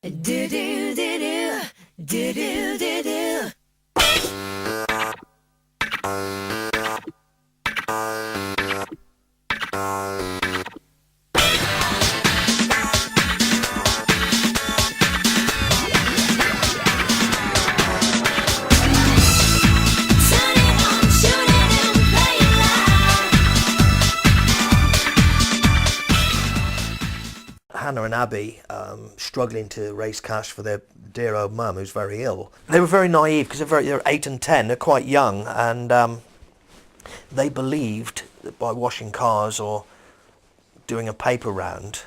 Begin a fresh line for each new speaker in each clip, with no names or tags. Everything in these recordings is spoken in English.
Do do do do do do do do.
Hannah and Abby struggling to raise cash for their dear old mum who's very ill. They were very naive because they're 8 and 10, they're quite young, and they believed that by washing cars or doing a paper round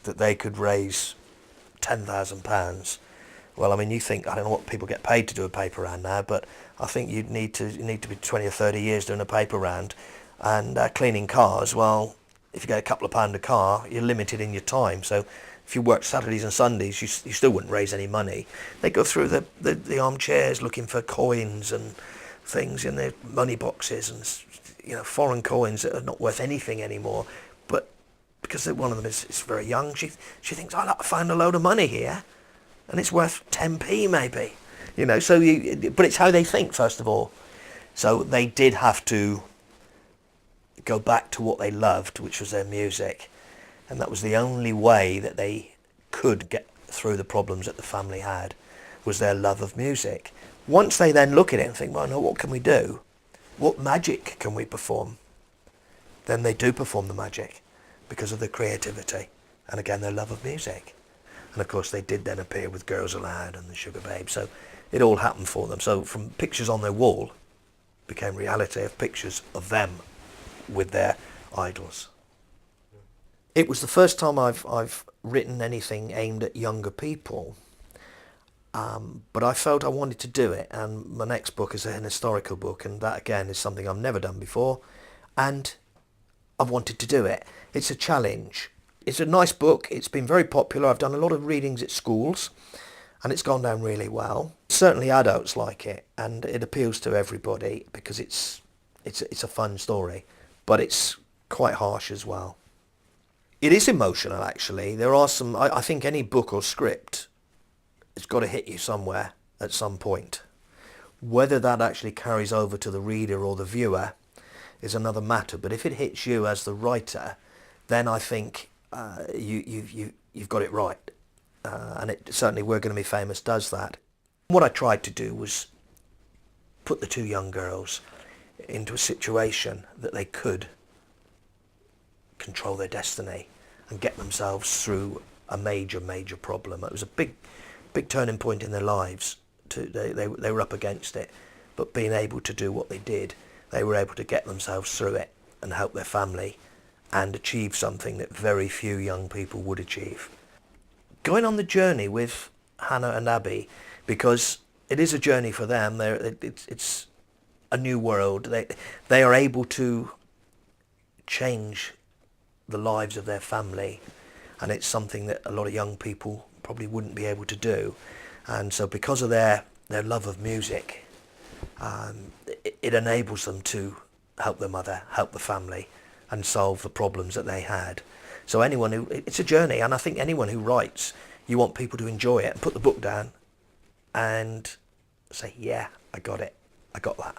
that they could raise £10,000. Well, I mean, you think, I don't know what people get paid to do a paper round now, but I think you need to be 20 or 30 years doing a paper round, and cleaning cars. Well, if you get a couple of pound a car, you're limited in your time. So if you worked Saturdays and Sundays, you still wouldn't raise any money. They go through the armchairs looking for coins and things in their money boxes, and foreign coins that are not worth anything anymore. But because one of them is very young, she thinks, I found a load of money here, and it's worth 10p maybe. But it's how they think first of all. So they did have to go back to what they loved, which was their music, and that was the only way that they could get through the problems that the family had, was their love of music. Once they then look at it and think, well, no, what can we do? What magic can we perform? Then they do perform the magic because of their creativity and again their love of music. And of course they did then appear with Girls Aloud and the Sugar Babes, so it all happened for them. So from pictures on their wall became reality of pictures of them with their idols. It was the first time I've written anything aimed at younger people, but I felt I wanted to do it, and my next book is an historical book, and that again is something I've never done before, and I've wanted to do it. It's a challenge. It's a nice book. It's been very popular. I've done a lot of readings at schools, and it's gone down really well. Certainly adults like it, and it appeals to everybody because it's a fun story. But it's quite harsh as well. It is emotional, actually. There are some, I think any book or script, it's got to hit you somewhere at some point. Whether that actually carries over to the reader or the viewer is another matter. But if it hits you as the writer, then I think you've got it right. And it certainly We're Going to Be Famous does that. What I tried to do was put the two young girls into a situation that they could control their destiny and get themselves through a major problem. It was a big turning point in their lives. They were up against it, but being able to do what they did, they were able to get themselves through it and help their family and achieve something that very few young people would achieve. Going on the journey with Hannah and Abby, because it is a journey for them. It's a new world. They are able to change the lives of their family, and it's something that a lot of young people probably wouldn't be able to do. And so because of their love of music, it enables them to help their mother, help the family, and solve the problems that they had. So it's a journey, and I think anyone who writes, you want people to enjoy it and put the book down and say, yeah, I got it, I got that.